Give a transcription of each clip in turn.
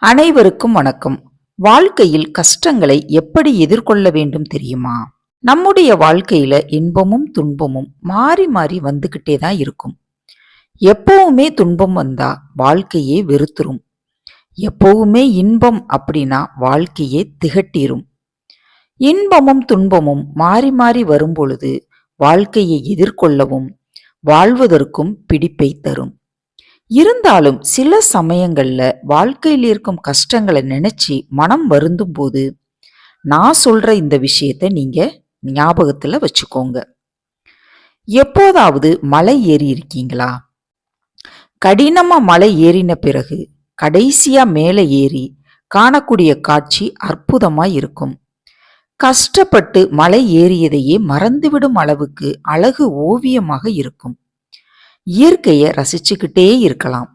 அனைவருக்கும் வணக்கம். வாழ்க்கையில் கஷ்டங்களை எப்படி எதிர்கொள்ள வேண்டும் தெரியுமா? நம்முடைய வாழ்க்கையில இன்பமும் துன்பமும் மாறி மாறி வந்துகிட்டே தான் இருக்கும். எப்பவுமே துன்பம் வந்தா வாழ்க்கையே வெறுத்துரும். எப்பவுமே இன்பம் அப்படின்னா வாழ்க்கையே திகட்டிரும். இன்பமும் துன்பமும் மாறி மாறி வரும் பொழுது வாழ்க்கையை எதிர்கொள்ளவும் வாழ்வதற்கும் பிடிப்பை தரும். இருந்தாலும் சில சமயங்கள்ல வாழ்க்கையில் இருக்கும் கஷ்டங்களை நினைச்சு மனம் வருந்தும் போது நான் சொல்ற இந்த விஷயத்த நீங்க ஞாபகத்துல வச்சுக்கோங்க. எப்போதாவது மலை ஏறி இருக்கீங்களா? கடினமா மலை ஏறின பிறகு கடைசியா மேலே ஏறி காணக்கூடிய காட்சி அற்புதமா இருக்கும். கஷ்டப்பட்டு மலை ஏறியதையே மறந்துவிடும் அளவுக்கு அழகு ஓவியமாக இருக்கும். இயற்கையை ரசிச்சுக்கிட்டே இருக்கலாம்.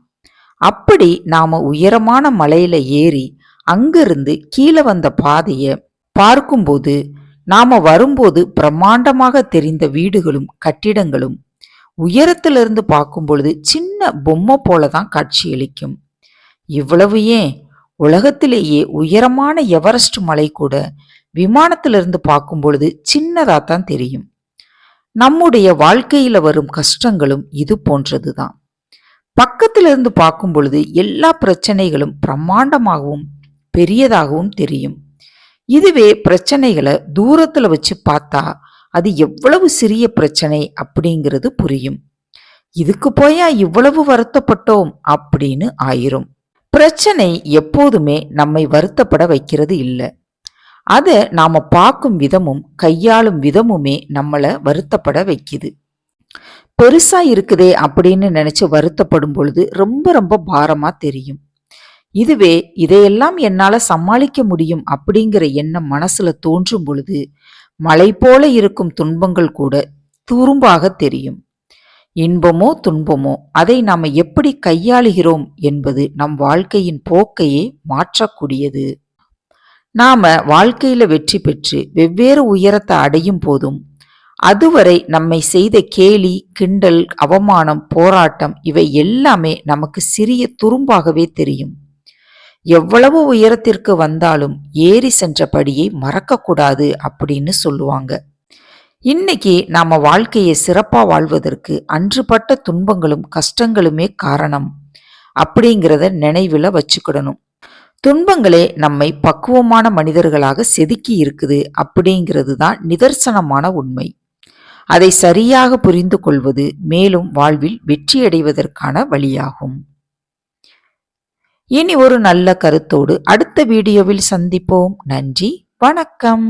அப்படி நாம உயரமான மலையில ஏறி அங்கிருந்து கீழே வந்த பாதைய பார்க்கும்போது நாம வரும்போது பிரம்மாண்டமாக தெரிந்த வீடுகளும் கட்டிடங்களும் உயரத்திலிருந்து பார்க்கும் பொழுது சின்ன பொம்மை போலதான் காட்சியளிக்கும். இவ்வளவு ஏன், உலகத்திலேயே உயரமான எவரெஸ்ட் மலை கூட விமானத்திலிருந்து பார்க்கும் பொழுது சின்னதாத்தான் தெரியும். நம்முடைய வாழ்க்கையில வரும் கஷ்டங்களும் இது போன்றதுதான். பக்கத்திலிருந்து பார்க்கும் பொழுது எல்லா பிரச்சனைகளும் பிரம்மாண்டமாகவும் பெரியதாகவும் தெரியும். இதுவே பிரச்சனைகளை தூரத்துல வச்சு பார்த்தா அது எவ்வளவு சிறிய பிரச்சனை அப்படிங்கிறது புரியும். இதுக்கு போயா இவ்வளவு வருத்தப்பட்டோம் அப்படின்னு ஆயிரும். பிரச்சனை எப்போதுமே நம்மை வருத்தப்பட வைக்கிறது இல்லை. அதை நாம பார்க்கும் விதமும் கையாளும் விதமுமே நம்மளை வருத்தப்பட வைக்குது. பெருசா இருக்குதே அப்படின்னு நினைச்சு வருத்தப்படும் பொழுது ரொம்ப ரொம்ப பாரமா தெரியும். இதுவே இதையெல்லாம் என்னால சமாளிக்க முடியும் அப்படிங்கிற எண்ணம் மனசுல தோன்றும் பொழுது மலை போல இருக்கும் துன்பங்கள் கூட துரும்பாக தெரியும். இன்பமோ துன்பமோ அதை நாம எப்படி கையாளுகிறோம் என்பது நம் வாழ்க்கையின் போக்கையே மாற்றக்கூடியது. நாம வாழ்க்கையில வெற்றி பெற்று வெவ்வேறு உயரத்தை அடையும் போதும் அதுவரை நம்மை செய்த கேலி, கிண்டல், அவமானம், போராட்டம் இவை எல்லாமே நமக்கு சிறிய துரும்பாகவே தெரியும். எவ்வளவு உயரத்திற்கு வந்தாலும் ஏறி சென்றபடியை மறக்கக்கூடாது அப்படின்னு சொல்லுவாங்க. இன்னைக்கு நாம வாழ்க்கையை சிறப்பா வாழ்வதற்கு அன்றுபட்ட துன்பங்களும் கஷ்டங்களுமே காரணம் அப்படிங்கிறத நினைவுல வச்சுக்கிடணும். துன்பங்களே நம்மை பக்குவமான மனிதர்களாக செதுக்கி இருக்குது அப்படிங்கிறது தான் நிதர்சனமான உண்மை. அதை சரியாக புரிந்து கொள்வது மேலும் வாழ்வில் வெற்றியடைவதற்கான வழியாகும். இனி ஒரு நல்ல கருத்தோடு அடுத்த வீடியோவில் சந்திப்போம். நன்றி, வணக்கம்.